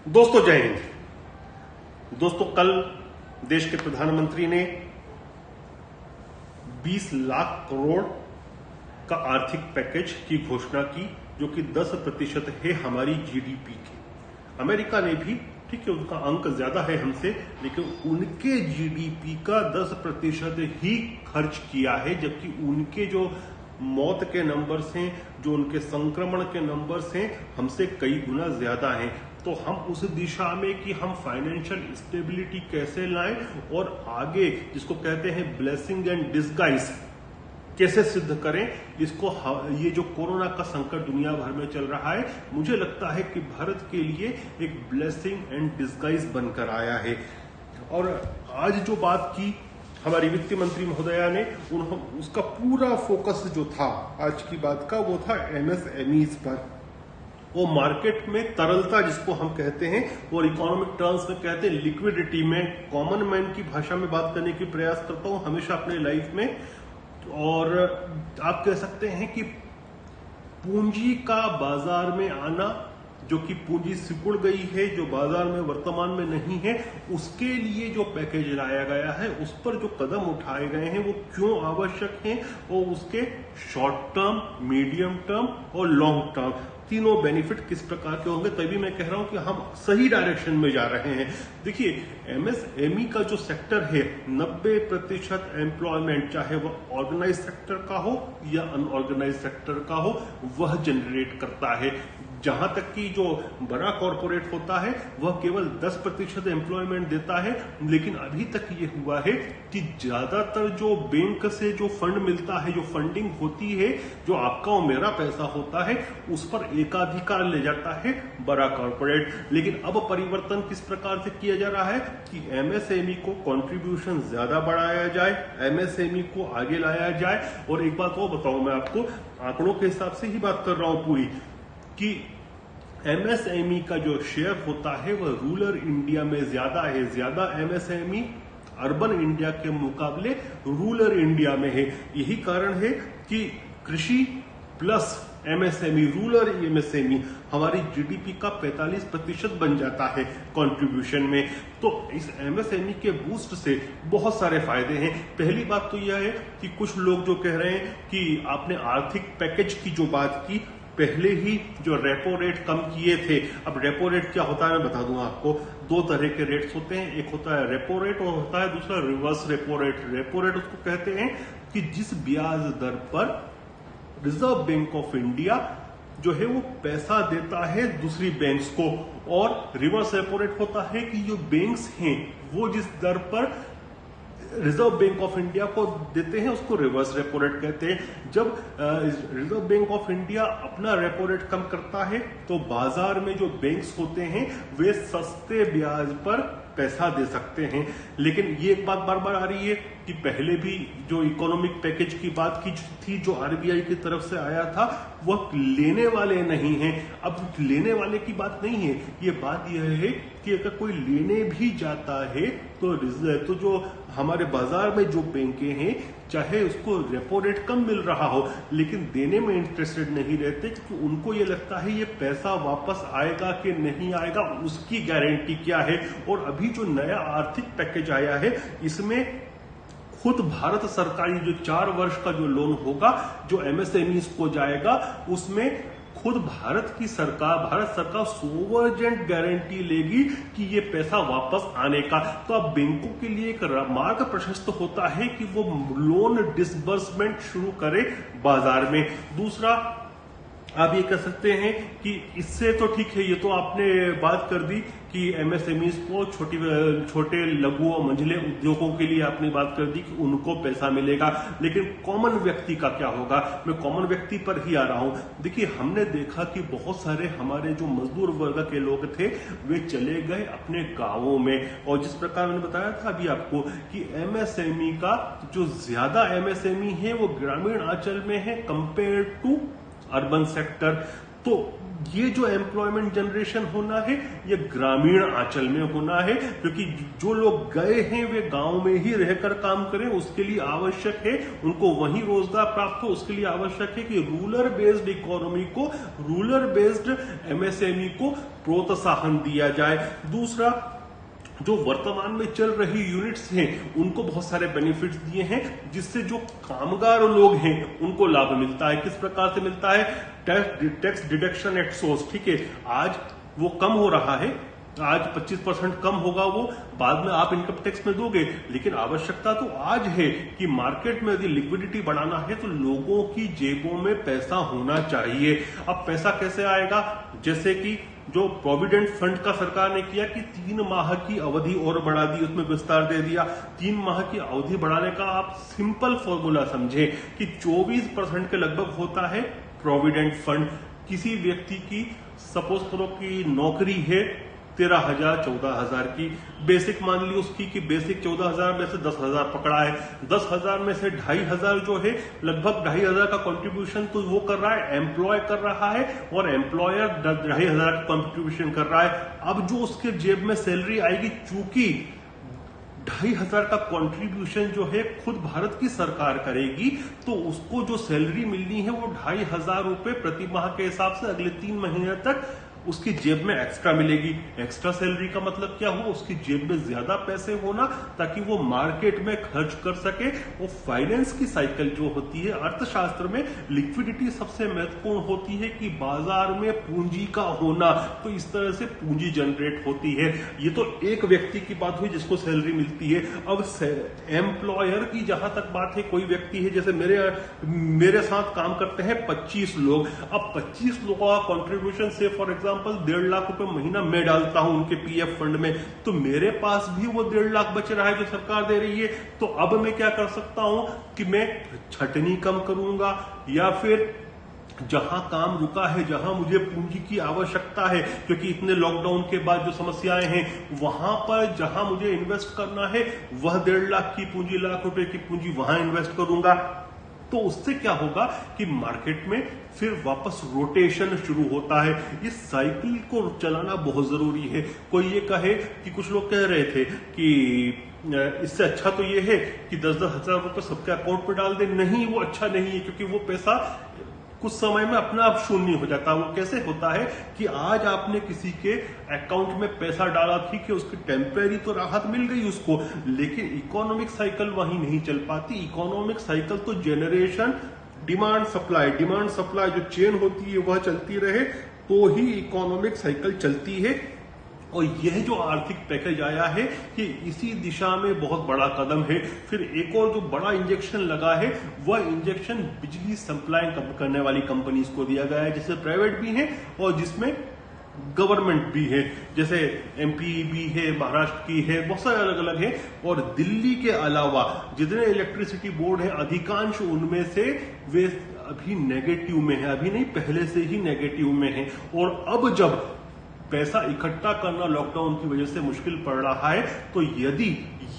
दोस्तों जय हिंद। दोस्तों कल देश के प्रधानमंत्री ने 20 लाख करोड़ का आर्थिक पैकेज की घोषणा की, जो कि 10% है हमारी जीडीपी की। अमेरिका ने भी, ठीक है, उनका अंक ज्यादा है हमसे, लेकिन उनके जीडीपी का 10% ही खर्च किया है, जबकि उनके जो मौत के नंबर्स हैं, जो उनके संक्रमण के नंबर्स हैं, हमसे कई गुना ज्यादा हैं। तो हम उस दिशा में कि हम फाइनेंशियल स्टेबिलिटी कैसे लाएं और आगे जिसको कहते हैं ब्लेसिंग एंड डिस्गाइज कैसे सिद्ध करें, इसको ये जो कोरोना का संकट दुनिया भर में चल रहा है, मुझे लगता है कि भारत के लिए एक ब्लेसिंग एंड डिस्गाइज बनकर आया है। और आज जो बात की हमारी वित्त मंत्री महोदया ने, उसका पूरा फोकस जो था आज की बात का, वो था एमएसएमईज पर। वो मार्केट में तरलता जिसको हम कहते हैं, और इकोनॉमिक टर्म्स में कहते हैं लिक्विडिटी, में कॉमन मैन की भाषा में बात करने की प्रयास करता हूं हमेशा अपने लाइफ में। और आप कह सकते हैं कि पूंजी का बाजार में आना, जो कि पूंजी सिकुड़ गई है, जो बाजार में वर्तमान में नहीं है, उसके लिए जो पैकेज लाया गया है, उस पर जो कदम उठाए गए हैं, वो क्यों आवश्यक हैं, और उसके शॉर्ट टर्म, मीडियम टर्म और लॉन्ग टर्म तीनों बेनिफिट किस प्रकार के होंगे, तभी मैं कह रहा हूं कि हम सही डायरेक्शन में जा रहे हैं। देखिए, एमएसएमई का जो सेक्टर है, 90% एम्प्लॉयमेंट, चाहे वह ऑर्गेनाइज सेक्टर का हो या अनऑर्गेनाइज सेक्टर का हो, वह जनरेट करता है। जहां तक कि जो बड़ा कॉर्पोरेट होता है, वह केवल 10% एम्प्लॉयमेंट देता है, लेकिन अभी तक ये हुआ है कि ज्यादातर जो बैंक से जो फंड मिलता है, जो फंडिंग होती है, जो आपका और मेरा पैसा होता है, उस पर एकाधिकार ले जाता है बड़ा कॉर्पोरेट। लेकिन अब परिवर्तन किस प्रकार से किया जा रहा है कि एमएसएमई को कंट्रीब्यूशन ज्यादा बढ़ाया जाए, एमएसएमई को आगे लाया जाए। और एक बात और बताऊं, मैं आपको आंकड़ों के हिसाब से ही बात कर रहा हूं पूरी, कि एमएसएमई का जो शेयर होता है वह रूरल इंडिया में ज्यादा है। ज्यादा एमएसएमई अर्बन इंडिया के मुकाबले रूरल इंडिया में है। यही कारण है कि कृषि प्लस एमएसएमई, रूरल एमएसएमई हमारी जीडीपी का 45% बन जाता है कंट्रीब्यूशन में। तो इस एमएसएमई के बूस्ट से बहुत सारे फायदे हैं। पहली बात तो यह है कि कुछ लोग जो कह रहे हैं कि आपने आर्थिक पैकेज की जो बात की, पहले ही जो रेपो रेट कम किए थे। अब रेपो रेट क्या होता है मैं बता दूंगा आपको। दो तरह के रेट्स होते हैं, एक होता है रेपो रेट और होता है दूसरा reverse repo rate. Repo rate उसको कहते हैं कि जिस ब्याज दर पर रिजर्व बैंक ऑफ इंडिया जो है वो पैसा देता है दूसरी बैंक्स को, और रिवर्स रेपो रेट होता है कि जो बैंक्स हैं वो जिस दर पर रिजर्व बैंक ऑफ इंडिया को देते हैं, उसको रिवर्स रेपो रेट कहते हैं। जब रिजर्व बैंक ऑफ इंडिया अपना रेपो रेट कम करता है, तो बाजार में जो बैंक्स होते हैं वे सस्ते ब्याज पर पैसा दे सकते हैं। लेकिन ये एक बात बार बार आ रही है कि पहले भी जो इकोनॉमिक पैकेज की बात की थी, जो आरबीआई की तरफ से आया था, वह लेने वाले नहीं हैं। अब लेने वाले की बात नहीं है, ये बात यह है कि अगर कोई लेने भी जाता है तो जो हमारे बाजार में जो बैंकें हैं, चाहे उसको रेपो रेट कम मिल रहा हो, लेकिन देने में इंटरेस्टेड नहीं रहते, क्योंकि उनको ये लगता है ये पैसा वापस आएगा कि नहीं आएगा, उसकी गारंटी क्या है। और अभी जो नया आर्थिक पैकेज आया है, इसमें खुद भारत सरकार जो 4 वर्ष का जो लोन होगा, जो एमएसएमईज को जाएगा, उसमें खुद भारत सरकार सोवरेन गारंटी लेगी कि ये पैसा वापस आने का। तो अब बैंकों के लिए एक मार्ग प्रशस्त होता है कि वो लोन डिसबर्समेंट शुरू करे बाजार में। दूसरा, आप ये कह सकते हैं कि इससे तो ठीक है, ये तो आपने बात कर दी कि एमएसएमईज को, छोटे लघु और मंझले उद्योगों के लिए आपने बात कर दी कि उनको पैसा मिलेगा, लेकिन कॉमन व्यक्ति का क्या होगा? मैं कॉमन व्यक्ति पर ही आ रहा हूं। देखिए, हमने देखा कि बहुत सारे हमारे जो मजदूर वर्ग के लोग थे, वे चले गए अपने गांवों में। और जिस प्रकार मैंने बताया था अभी आपको कि एमएसएमई का जो ज्यादा एमएसएमई है वो ग्रामीण अंचल में है कंपेयर टू अर्बन सेक्टर। तो ये जो एम्प्लॉयमेंट जनरेशन होना है ये ग्रामीण आंचल में होना है, क्योंकि जो लोग गए हैं वे गांव में ही रहकर काम करें, उसके लिए आवश्यक है उनको वहीं रोजगार प्राप्त हो। उसके लिए आवश्यक है कि रूरल बेस्ड इकोनॉमी को, रूरल बेस्ड एमएसएमई को प्रोत्साहन दिया जाए। दूसरा, जो वर्तमान में चल रही यूनिट्स हैं उनको बहुत सारे बेनिफिट्स दिए हैं, जिससे जो कामगार लोग हैं उनको लाभ मिलता है। किस प्रकार से मिलता है? Tax deduction at source. ठीक है, आज वो कम हो रहा है, आज 25% कम होगा, वो बाद में आप इनकम टैक्स में दोगे, लेकिन आवश्यकता तो आज है कि मार्केट में यदि लिक्विडिटी बढ़ाना है तो लोगों की जेबों में पैसा होना चाहिए। अब पैसा कैसे आएगा? जैसे कि जो प्रोविडेंट फंड का सरकार ने किया कि 3 माह की अवधि और बढ़ा दी, उसमें विस्तार दे दिया। 3 माह की अवधि बढ़ाने का आप सिंपल फॉर्मूला समझें कि 24% के लगभग होता है प्रोविडेंट फंड। किसी व्यक्ति की सपोज करो कि नौकरी है 13,000 14,000 की, बेसिक मान ली उसकी कि बेसिक 14,000 में से 10,000 पकड़ा है, 10,000 में से 2,500 जो है, लगभग 2,500 का कंट्रीब्यूशन तो वो कर रहा है, एम्प्लॉय कर रहा है, और एम्प्लॉयर 2,500 का कंट्रीब्यूशन कर रहा है। अब जो उसके जेब में सैलरी आएगी, चूंकि 2,500 का कंट्रीब्यूशन जो है खुद भारत की सरकार करेगी, तो उसको जो सैलरी मिलनी है वो 2,500 रुपए प्रति माह के हिसाब से अगले 3 महीने तक उसकी जेब में एक्स्ट्रा मिलेगी। एक्स्ट्रा सैलरी का मतलब क्या हुआ? उसकी जेब में ज्यादा पैसे होना, ताकि वो मार्केट में खर्च कर सके। वो फाइनेंस की साइकिल जो होती है, अर्थशास्त्र में लिक्विडिटी सबसे महत्वपूर्ण होती है कि बाजार में पूंजी का होना, तो इस तरह से पूंजी जनरेट होती है। ये तो एक व्यक्ति की बात हुई जिसको सैलरी मिलती है। अब एम्प्लॉयर की जहां तक बात है, कोई व्यक्ति है, जैसे मेरे साथ काम करते हैं 25 लोग, अब 25 लोगों का कॉन्ट्रीब्यूशन से फॉर एग्जाम्पल 1.5 लाख रुपए महीना मैं डालता हूं उनके पीएफ फंड में, तो मेरे पास भी वो 1.5 लाख बच रहा है जो सरकार दे रही है। तो अब मैं क्या कर सकता हूं कि मैं छटनी कम करूंगा, या फिर जहां काम रुका है, जहां मुझे पूंजी की आवश्यकता है, क्योंकि इतने लॉकडाउन के बाद जो समस्याएं हैं, वहां पर जहां मुझे इन्वेस्ट करना है वह 1.5 लाख की पूंजी, लाख रुपए की पूंजी वहां इन्वेस्ट करूंगा। तो उससे क्या होगा कि मार्केट में फिर वापस रोटेशन शुरू होता है। इस साइकिल को चलाना बहुत जरूरी है। कोई ये कहे कि कुछ लोग कह रहे थे कि इससे अच्छा तो ये है कि 10-10 हजार रुपए सबके अकाउंट में डाल दे। नहीं, वो अच्छा नहीं है, क्योंकि वो पैसा कुछ समय में अपना आप शून्य हो जाता है। वो कैसे होता है कि आज आपने किसी के अकाउंट में पैसा डाला, ठीक है, उसकी टेम्परेरी तो राहत मिल गई उसको, लेकिन इकोनॉमिक साइकिल वहीं नहीं चल पाती। इकोनॉमिक साइकिल तो जनरेशन, डिमांड सप्लाई जो चेन होती है वह चलती रहे, तो ही इकोनॉमिक साइकिल चलती है। और यह जो आर्थिक पैकेज आया है ये इसी दिशा में बहुत बड़ा कदम है। फिर एक और जो बड़ा इंजेक्शन लगा है, वह इंजेक्शन बिजली सप्लाई करने वाली कंपनीज को दिया गया है, जिससे प्राइवेट भी है और जिसमें गवर्नमेंट भी है। जैसे एमपी भी है, महाराष्ट्र की है, बहुत सारे अलग अलग है। और दिल्ली के अलावा जितने इलेक्ट्रिसिटी बोर्ड है, अधिकांश उनमें से वे अभी नेगेटिव में है, अभी नहीं पहले से ही नेगेटिव में है। और अब जब पैसा इकट्ठा करना लॉकडाउन की वजह से मुश्किल पड़ रहा है, तो यदि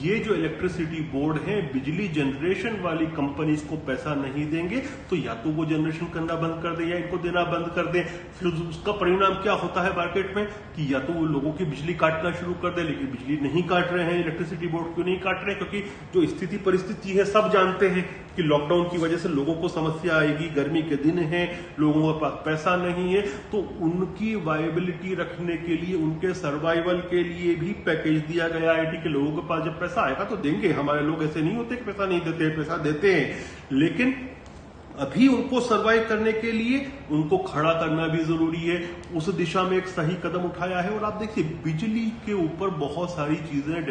ये जो इलेक्ट्रिसिटी बोर्ड है, बिजली जनरेशन वाली कंपनीज को पैसा नहीं देंगे, तो या तो वो जनरेशन करना बंद कर दे या इनको देना बंद कर दे। फिर उसका परिणाम क्या होता है मार्केट में कि या तो वो लोगों की बिजली काटना शुरू कर दे, लेकिन बिजली नहीं काट रहे हैं। इलेक्ट्रिसिटी बोर्ड क्यों नहीं काट रहे हैं? क्योंकि जो स्थिति परिस्थिति है, सब जानते हैं कि लॉकडाउन की वजह से लोगों को समस्या आएगी, गर्मी के दिन है, लोगों के पास पैसा नहीं है, तो उनकी वायबिलिटी रखने के लिए, उनके सर्वाइवल के लिए भी पैकेज दिया गया है। ठीक है, लोगों के पास जब पैसा आएगा तो देंगे, हमारे लोग ऐसे नहीं होते कि पैसा नहीं देते, पैसा देते हैं, लेकिन अभी उनको सर्वाइव करने के लिए उनको खड़ा करना भी जरूरी है। उस दिशा में एक सही कदम उठाया है। और आप देखिए, बिजली के ऊपर बहुत सारी चीजें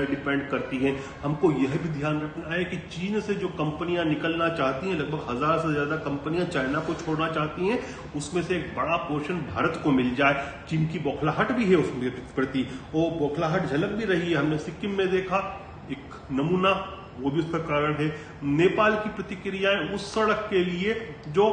डिपेंड करती हैं। हमको यह भी ध्यान रखना है कि चीन से जो कंपनियां निकलना चाहती हैं, लगभग 1000 से ज्यादा कंपनियां चाइना को छोड़ना चाहती हैं, उसमें से एक बड़ा पोर्शन भारत को मिल जाए। चीन की बौखलाहट भी है उसके प्रति, वो बौखलाहट झलक भी रही है। हमने सिक्किम में देखा एक नमूना, वो भी उसका कारण है। नेपाल की प्रतिक्रियाएं उस सड़क के लिए जो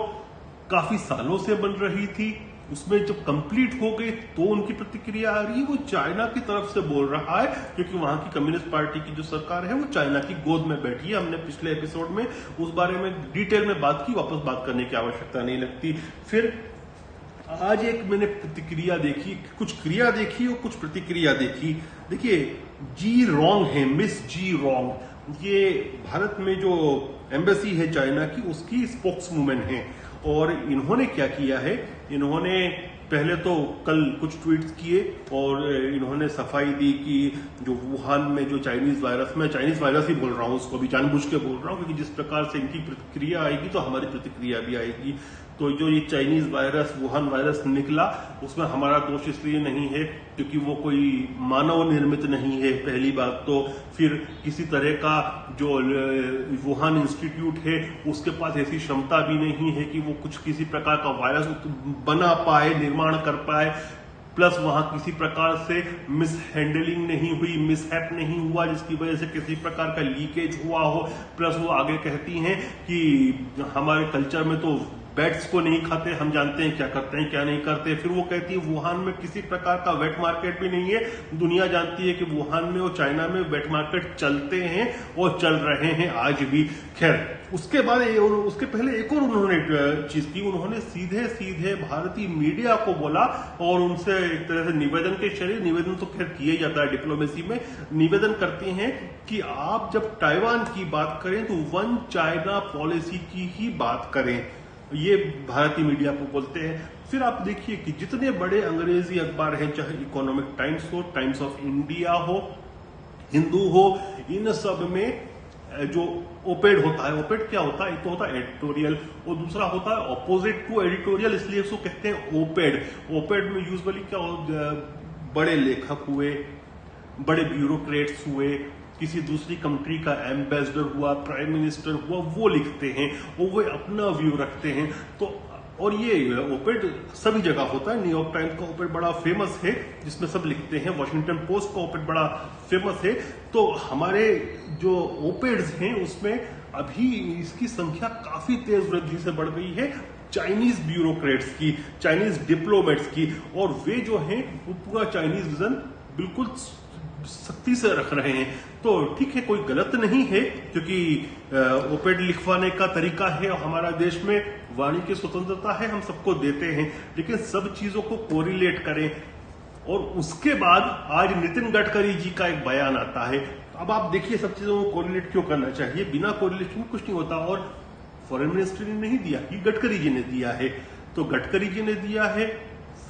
काफी सालों से बन रही थी, उसमें जब कंप्लीट हो गई तो उनकी प्रतिक्रिया आ रही है। वो चाइना की तरफ से बोल रहा है, क्योंकि वहां की कम्युनिस्ट पार्टी की जो सरकार है वो चाइना की गोद में बैठी है। हमने पिछले एपिसोड में उस बारे में डिटेल में बात की, वापस बात करने की आवश्यकता नहीं लगती। फिर आज एक मैंने प्रतिक्रिया देखी, कुछ क्रिया देखी और कुछ प्रतिक्रिया देखी। देखिए, जी रॉन्ग है, मिस जी रॉन्ग, ये भारत में जो एम्बेसी है चाइना की, उसकी स्पोक्स वुमेन है। और इन्होंने क्या किया है, इन्होंने पहले तो कल कुछ ट्वीट्स किए और इन्होंने सफाई दी कि जो वुहान में जो चाइनीज वायरस, मैं चाइनीज वायरस ही बोल रहा हूं उसको, अभी जानबूझ के बोल रहा हूं, क्योंकि जिस प्रकार से इनकी प्रतिक्रिया आएगी तो हमारी प्रतिक्रिया भी आएगी। तो जो ये चाइनीज वायरस, वुहान वायरस निकला, उसमें हमारा दोष इसलिए नहीं है क्योंकि वो कोई मानव निर्मित नहीं है, पहली बात तो। फिर किसी तरह का जो वुहान इंस्टीट्यूट है उसके पास ऐसी क्षमता भी नहीं है कि वो कुछ किसी प्रकार का वायरस बना पाए, निर्माण कर पाए। प्लस वहां किसी प्रकार से मिस हैंडलिंग नहीं हुई, मिसहैप नहीं हुआ जिसकी वजह से किसी प्रकार का लीकेज हुआ हो। प्लस वो आगे कहती हैं कि हमारे कल्चर में तो बैट्स को नहीं खाते, हम जानते हैं क्या करते हैं क्या नहीं करते। फिर वो कहती है वुहान में किसी प्रकार का वेट मार्केट भी नहीं है, दुनिया जानती है कि वुहान में और चाइना में वेट मार्केट चलते हैं और चल रहे हैं आज भी। खैर, उसके बाद उसके पहले एक और उन्होंने चीज की, उन्होंने सीधे सीधे भारतीय मीडिया को बोला और उनसे एक तरह से निवेदन के शरीर, निवेदन तो खैर किया ही जाता है डिप्लोमेसी में, निवेदन करते हैं कि आप जब ताइवान की बात करें तो वन चाइना पॉलिसी की ही बात करें, ये भारतीय मीडिया को बोलते हैं। फिर आप देखिए कि जितने बड़े अंग्रेजी अखबार हैं, चाहे इकोनॉमिक टाइम्स हो, टाइम्स ऑफ इंडिया हो, हिंदू हो, इन सब में जो ओपेड होता है, ओपेड क्या होता है, एक तो होता है एडिटोरियल और दूसरा होता है ऑपोजिट टू एडिटोरियल, इसलिए उसको कहते हैं ओपेड। ओपेड में यूजुअली क्या बड़े लेखक हुए, बड़े ब्यूरोक्रेट्स हुए, किसी दूसरी कंट्री का एम्बेसडर हुआ, प्राइम मिनिस्टर हुआ, वो लिखते हैं और वो अपना व्यू रखते हैं। तो और ये ओपेड सभी जगह होता है। न्यूयॉर्क टाइम्स का ओपेड बड़ा फेमस है जिसमें सब लिखते हैं, वॉशिंगटन पोस्ट का ओपेड बड़ा फेमस है। तो हमारे जो ओपेड्स हैं उसमें अभी इसकी संख्या काफी तेज वृद्धि से बढ़ गई है, चाइनीज ब्यूरोक्रेट्स की, चाइनीज डिप्लोमेट्स की, और वे जो हैं वो पूरा चाइनीज विजन बिल्कुल सख्ती से रख रहे हैं। तो ठीक है, कोई गलत नहीं है, क्योंकि ओपेड लिखवाने का तरीका है और हमारा देश में वाणी की स्वतंत्रता है, हम सबको देते हैं, लेकिन सब चीजों को कोरिलेट करें। और उसके बाद आज नितिन गडकरी जी का एक बयान आता है। अब आप देखिए, सब चीजों को कोरिलेट क्यों करना चाहिए, बिना कोरिलेशन कुछ नहीं होता। और फॉरेन मिनिस्टर ने नहीं दिया, ये गडकरी जी ने दिया है। तो गडकरी जी ने दिया है,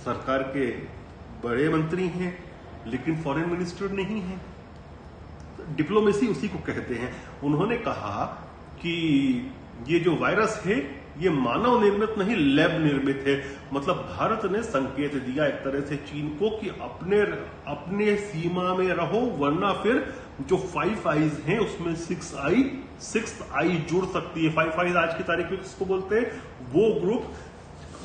सरकार के बड़े मंत्री हैं, लेकिन फॉरेन मिनिस्टर नहीं है। डिप्लोमेसी उसी को कहते हैं। उन्होंने कहा कि ये जो वायरस है ये मानव निर्मित नहीं, लैब निर्मित है। मतलब भारत ने संकेत दिया एक तरह से चीन को कि अपने सीमा में रहो, वरना फिर जो 5 आईज हैं उसमें 6th आई जुड़ सकती है। 5 आईज आज की तारीख में किसको बोलते हैं, वो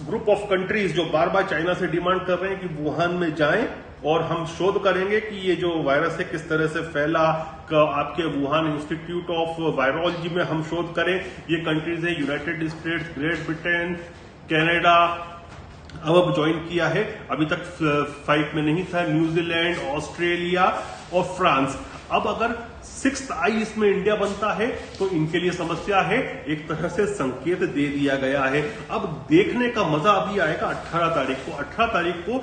ग्रुप ऑफ कंट्रीज जो बार बार चाइना से डिमांड कर रहे हैं कि वुहान में जाएं और हम शोध करेंगे कि ये जो वायरस है किस तरह से फैला, आपके वुहान इंस्टीट्यूट ऑफ वायरोलॉजी में हम शोध करें। ये कंट्रीज है United states, great Britain, Canada, अब ज्वाइन किया है, अभी तक 5 में नहीं था, न्यूजीलैंड, ऑस्ट्रेलिया और फ्रांस। अब अगर 6th आई इसमें इंडिया बनता है तो इनके लिए समस्या है। एक तरह से संकेत दे दिया गया है। अब देखने का मजा अभी आएगा 18 तारीख को। 18 तारीख को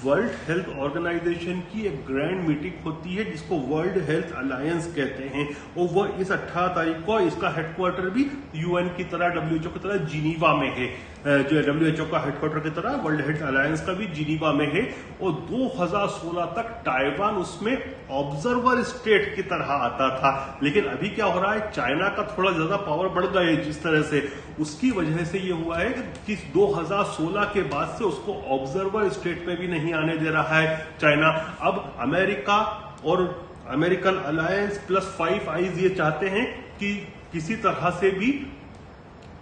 वर्ल्ड हेल्थ ऑर्गेनाइजेशन की एक ग्रैंड मीटिंग होती है जिसको वर्ल्ड हेल्थ अलायंस कहते हैं, और वो इस 18 तारीख को, इसका हेडक्वार्टर भी यूएन की तरह, डब्ल्यूएचओ की तरह जिनीवा में है। जो डब्ल्यूएचओ का हेडक्वार्टर की तरह वर्ल्ड हेल्थ अलायंस का भी जिनीवा में है। और 2016 तक ताइवान उसमें ऑब्जर्वर स्टेट की तरह आता था। लेकिन अभी क्या हो रहा है, चाइना का थोड़ा ज्यादा पावर बढ़ गया है जिस तरह से, उसकी वजह से ये हुआ है कि 2016 के बाद से उसको ऑब्जर्वर स्टेट में भी नहीं आने दे रहा है चाइना। अब अमेरिका और अमेरिकन अलायंस प्लस 5 आईज ये चाहते हैं कि किसी तरह से भी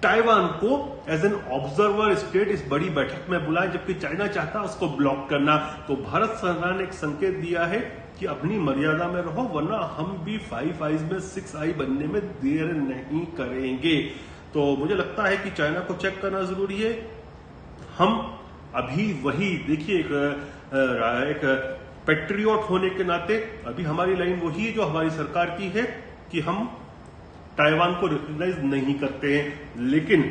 ताइवान को एज एन ऑब्जर्वर स्टेट इस बड़ी बैठक में बुलाए, जबकि चाइना चाहता है उसको ब्लॉक करना। तो भारत सरकार ने एक संकेत दिया है कि अपनी मर्यादा में रहो, वरना हम भी 5 आईज में 6 आई बनने में देर नहीं करेंगे। तो मुझे लगता है कि चाइना को चेक करना जरूरी है। हम अभी वही देखिए, एक पेट्रियट होने के नाते अभी हमारी लाइन वही है जो हमारी सरकार की है कि हम ताइवान को रिकॉग्नाइज नहीं करते हैं। लेकिन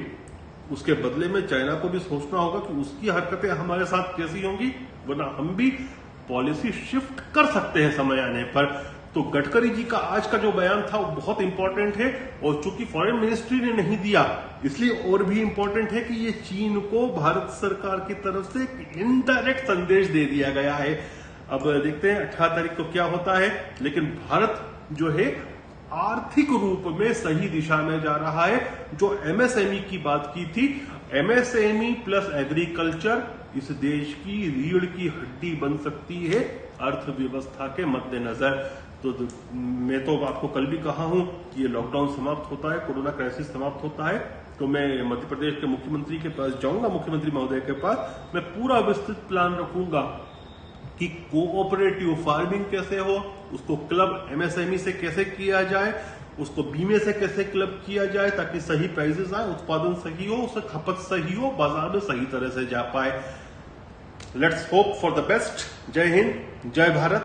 उसके बदले में चाइना को भी सोचना होगा कि उसकी हरकतें हमारे साथ कैसी होंगी, वरना हम भी पॉलिसी शिफ्ट कर सकते हैं समय आने पर। तो गडकरी जी का आज का जो बयान था वो बहुत इंपॉर्टेंट है, और चूंकि फॉरेन मिनिस्ट्री ने नहीं दिया इसलिए और भी इंपॉर्टेंट है कि ये चीन को भारत सरकार की तरफ से एक इनडायरेक्ट संदेश दे दिया गया है। अब देखते हैं 18 तारीख को क्या होता है, लेकिन भारत जो है आर्थिक रूप में सही दिशा में जा रहा है। जो एमएसएमई की बात की थी, एमएसएमई प्लस एग्रीकल्चर इस देश की रीढ़ की हड्डी बन सकती है अर्थव्यवस्था के मद्देनजर। तो मैं तो आपको कल भी कहा हूं कि ये लॉकडाउन समाप्त होता है, कोरोना क्राइसिस समाप्त होता है, तो मैं मध्य प्रदेश के मुख्यमंत्री के पास जाऊंगा, मुख्यमंत्री महोदय के पास, मैं पूरा विस्तृत प्लान रखूंगा कि कोऑपरेटिव फार्मिंग कैसे हो, उसको क्लब एमएसएमई से कैसे किया जाए, उसको बीमे से कैसे क्लब किया जाए ताकि सही प्राइसेस आए, उत्पादन सही हो, उससे खपत सही हो, बाजार में सही तरह से जा पाए। Let's hope for the best. जय हिंद, जय भारत।